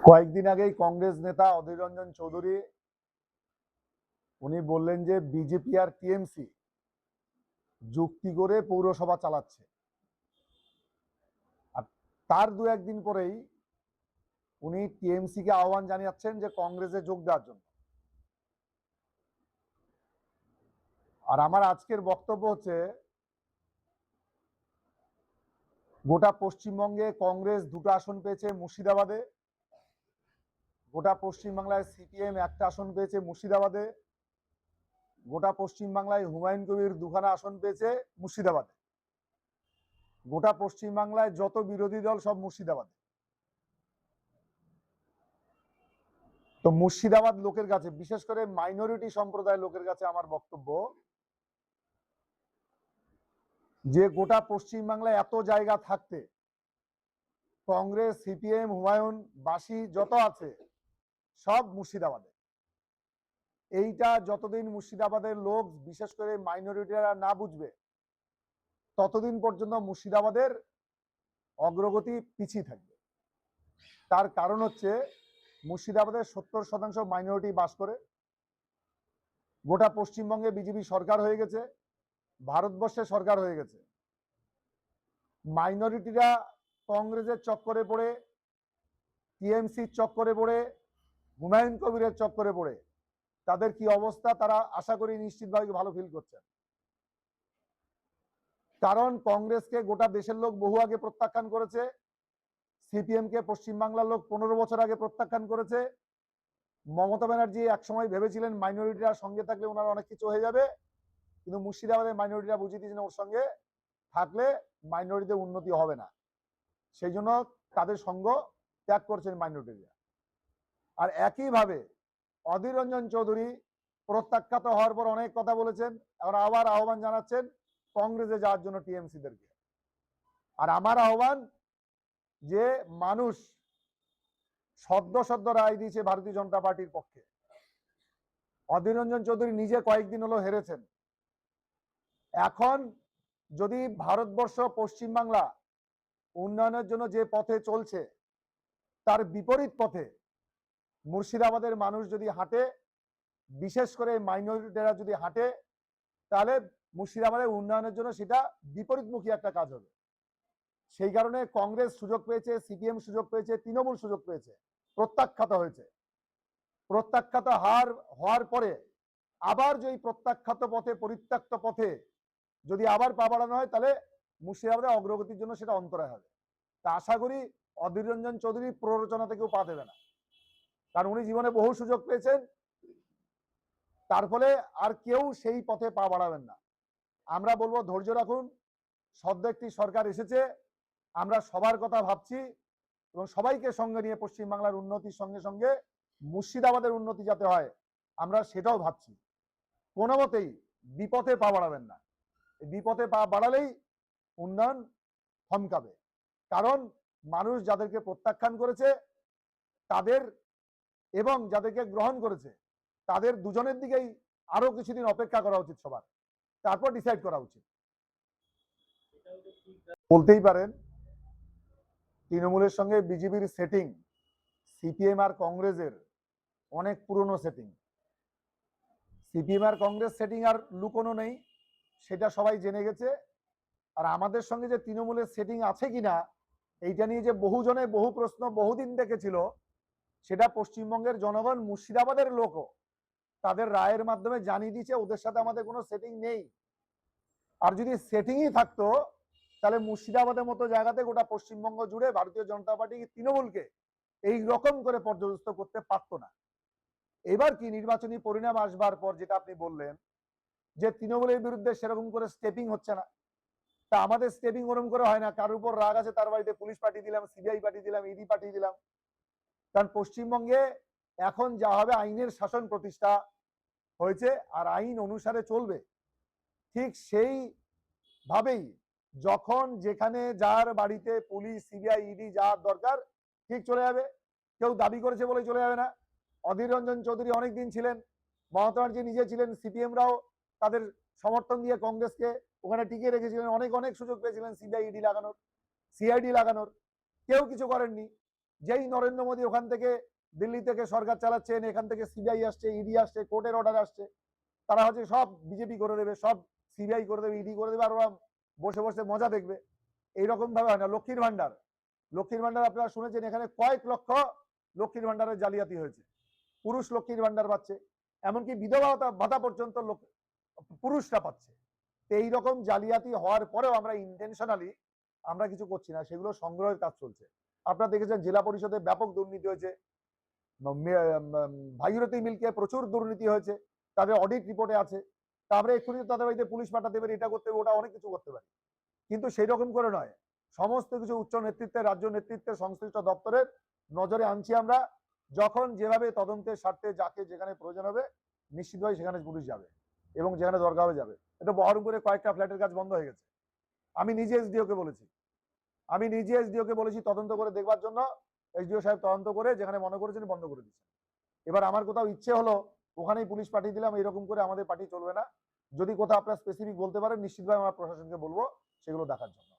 কয়েকদিন আগেই কংগ্রেস নেতা অধীর রঞ্জন চৌধুরী উনি বললেন যে বিজেপি আর টিএমসি যুক্তি করে পৌরসভা চালাচ্ছে। আর তার দু একদিন পরেই উনি টিএমসি কে আহ্বান জানিয়েছেন যে কংগ্রেসে যোগ দেওয়ার জন্য। আর আমার আজকের বক্তব্য হচ্ছে, গোটা পশ্চিমবঙ্গে কংগ্রেস দুটো আসন পেয়েছে মুর্শিদাবাদে, গোটা পশ্চিমবাংলায় সিপিএম একটা আসন পেয়েছে মুর্শিদাবাদে, গোটা পশ্চিমবাংলায় হুমায়ুন কবির দুখানা আসন পেয়েছে মুর্শিদাবাদে, গোটা পশ্চিমবাংলায় যত বিরোধী দল সব মুর্শিদাবাদে। তো মুর্শিদাবাদ লোকের কাছে, বিশেষ করে মাইনরিটি সম্প্রদায়ের লোকের কাছে আমার বক্তব্য যে গোটা পশ্চিমবাংলায় এত জায়গা থাকতে কংগ্রেস, সিপিএম, হুমায়ুন বাসী যত আছে সব মুর্শিদাবাদে। এইটা যতদিন মুর্শিদাবাদের লোক, বিশেষ করে মাইনরিটিরা না বুঝবে, ততদিন পর্যন্ত মুর্শিদাবাদের অগ্রগতি পিছিয়ে থাকবে। তার কারণ হচ্ছে, মুর্শিদাবাদের 70% মাইনরিটি বাস করে। গোটা পশ্চিমবঙ্গে বিজেপি সরকার হয়ে গেছে, ভারতবর্ষে সরকার হয়ে গেছে। মাইনরিটিরা কংগ্রেসের চক্করে পড়ে, টিএমসির চক্করে পড়ে, হুমায়ুন কবিরের চক্করে পড়ে তাদের কি অবস্থা তারা আশা করি নিশ্চিতভাবে ভালো ফিল করছেন। কারণ কংগ্রেসকে গোটা দেশের লোক বহু আগে প্রত্যাখ্যান করেছে, সিপিএম কে পশ্চিমবাংলার লোক 15 বছর আগে প্রত্যাখ্যান করেছে। মমতা ব্যানার্জি একসময় ভেবেছিলেন মাইনরিটিরা সঙ্গে থাকলে ওনার অনেক কিছু হয়ে যাবে, কিন্তু মুর্শিদাবাদের মাইনরিটিরা বুঝিয়ে দিয়েছেন ওর সঙ্গে থাকলে মাইনরিটিদের উন্নতি হবে না, সেই জন্য তাদের সঙ্গ ত্যাগ করছেন মাইনরিটিরা। আর একইভাবে অধীর রঞ্জন চৌধুরী প্রত্যাখ্যাত হওয়ার পর অনেক কথা বলেছেন, এখন আবার আহ্বান জানাচ্ছেন কংগ্রেসে যাওয়ার জন্য টিএমসি দেরকে। আর আমার আহ্বান, যে মানুষ সদ্য সদ্য রায় দিয়েছে ভারতীয় জনতা পার্টির পক্ষে, অধীর রঞ্জন চৌধুরী নিজে কয়েকদিন হলো হেরেছেন। এখন যদি ভারতবর্ষ, পশ্চিমবাংলা উন্নয়নের জন্য যে পথে চলছে তার বিপরীত পথে মুর্শিদাবাদের মানুষ যদি হাঁটে, বিশেষ করে মাইনরিটিরা যদি হাঁটে, তাহলে মুর্শিদাবাদের উন্নয়নের জন্য সেটা বিপরীতমুখী একটা কাজ হবে। সেই কারণে কংগ্রেস সুযোগ পেয়েছে, সিপিএম সুযোগ পেয়েছে, তৃণমূল সুযোগ পেয়েছে, প্রত্যাখ্যাত হয়েছে। প্রত্যাখ্যাত হওয়ার পরে আবার যে প্রত্যাখ্যাত পথে, পরিত্যক্ত পথে যদি আবার পা বাড়ানো হয়, তাহলে মুর্শিদাবাদের অগ্রগতির জন্য সেটা অন্তরায় হবে। তা আশা করি অধীর রঞ্জন চৌধুরী প্ররোচনা থেকেও পা দেবে না, কারণ উনি জীবনে বহু সুযোগ পেয়েছেন। তার ফলে আর কেউ সেই পথে পা বাড়াবেন না। আমরা বলবো ধৈর্য রাখুন, সদ্য একটি সরকার এসেছে, আমরা সবার কথা ভাবছি এবং সবাইকে সঙ্গে নিয়ে পশ্চিমবাংলার উন্নতির সঙ্গে সঙ্গে মুর্শিদাবাদের উন্নতি যাতে হয় আমরা সেটাও ভাবছি। কোনো মতেই বিপথে পা বাড়াবেন না, বিপথে পা বাড়ালেই উন্নয়ন থমকাবে। কারণ মানুষ যাদেরকে প্রত্যাখ্যান করেছে তাদের এবং যাদেরকে গ্রহণ করেছে তাদের দুজনের দিকেই আরো কিছুদিন অপেক্ষা করা উচিত সবার, তারপর ডিসাইড করা উচিত। বলতেই পারেন তৃণমূলের সঙ্গে বিজেপির সেটিং সিপিএম আর কংগ্রেসের অনেক পুরনো সেটিং। সিপিএম আর কংগ্রেস সেটিং আর লুকোনো নেই, সেটা সবাই জেনে গেছে। আর আমাদের সঙ্গে যে তৃণমূলের সেটিং আছে কিনা এইটা নিয়ে যে বহুজনে বহু প্রশ্ন বহুদিন দেখেছিল, সেটা পশ্চিমবঙ্গের জনগণ, মুর্শিদাবাদের লোকও তাদের রায়ের মাধ্যমে জানিয়ে দিয়েছে ওদের সাথে আমাদের কোনো সেটিং নেই। আর যদি সেটিংই থাকতো তাহলে মুর্শিদাবাদের মতো জায়গাতে গোটা পশ্চিমবঙ্গ জুড়ে ভারতীয় জনতা পার্টি তৃণমূলকে এই রকম করে পর্যদস্ত করতে পারতো না। এবার কি নির্বাচনী পরিণাম আসবার পর যেটা আপনি বললেন যে তৃণমূলের বিরুদ্ধে সেরকম করে স্টেপিং হচ্ছে না, তা আমাদের স্টেপিং ওরকম করে হয় না। কারোর উপর রাগ আছে তার বাড়িতে পুলিশ পাঠিয়ে দিলাম, সিবিআই পাঠিয়ে দিলাম, ইডি পাঠিয়ে দিলাম। কারণ পশ্চিমবঙ্গে এখন যা হবে আইনের শাসন প্রতিষ্ঠা হয়েছে আর আইন অনুসারে চলবে। ঠিক সেই ভাবেই যখন যেখানে যার বাড়িতে পুলিশ, সিবিআই, ইডি যার দরকার ঠিক চলে যাবে। কেউ দাবি করেছে বলে চলে যাবে না। অধীর রঞ্জন চৌধুরী অনেকদিন ছিলেন, মমতা ব্যানার্জি নিজে ছিলেন, সিপিএমরাও তাদের সমর্থন দিয়ে কংগ্রেসকে ওখানে টিকিয়ে রেখেছিলেন, অনেক অনেক সুযোগ পেয়েছিলেন সিবিআই, ইডি লাগানোর, সিআইডি লাগানোর, কেউ কিছু করেননি। যেই নরেন্দ্র মোদী ওখান থেকে দিল্লি থেকে সরকার চালাচ্ছেন, এখান থেকে সিবিআই আসছে, ইডি আসছে, কোর্টের অর্ডার আসছে, তারা হচ্ছে সব বিজেপি করে দেবে, সব সিবিআই করে দেবে, ইডি করে দেবে, আর ওরা বসে বসে মজা দেখবে। এইরকম ভাবে হয় না। লক্ষ্মীর ভান্ডার, লক্ষ্মীর ভান্ডার আপনারা শুনেছেন, এখানে কয়েক লক্ষ লক্ষ্মীর ভান্ডারের জালিয়াতি হয়েছে। পুরুষ লক্ষ্মীর ভান্ডার পাচ্ছে, এমনকি বিধবা ভাতা পর্যন্ত পুরুষরা পাচ্ছে। তো এইরকম জালিয়াতি হওয়ার পরেও আমরা ইন্টেনশনালি আমরা কিছু করছি না, সেগুলো সংগ্রহের কাজ চলছে। আপনারা দেখেছেন জেলা পরিষদে ব্যাপক দুর্নীতি হয়েছে, ভাগীরথী মিল্কে প্রচুর দুর্নীতি হয়েছে, তাদের অডিট রিপোর্টে আছে। তারপরে এক্ষুনি তাদের বাড়িতে পুলিশ পাঠাতে পারি, এটা করতে পারি, ওটা অনেক কিছু করতে পারি, কিন্তু সেই রকম করে নয়। সমস্ত কিছু উচ্চ নেতৃত্বের, রাজ্য নেতৃত্বের, সংশ্লিষ্ট দপ্তরের নজরে আনছি আমরা। যখন যেভাবে তদন্তের স্বার্থে যাকে যেখানে প্রয়োজন হবে নিশ্চিতভাবে সেখানে পুলিশ যাবে এবং যেখানে দরকার হবে যাবে। এটা বহরমপুরে কয়েকটা ফ্ল্যাটের কাজ বন্ধ হয়ে গেছে, আমি নিজে এসডিওকে বলেছি তদন্ত করে দেখবার জন্য। এসডিও সাহেব তদন্ত করে যেখানে মনে করেছেন বন্ধ করে দিচ্ছেন। এবার আমার কোথাও ইচ্ছে হলো ওখানেই পুলিশ পাঠিয়ে দিলাম, এরকম করে আমাদের পার্টি চলবে না। যদি কোথাও আপনারা স্পেসিফিক বলতে পারেন নিশ্চিতভাবে আমরা প্রশাসনকে বলবো সেগুলো দেখার জন্য।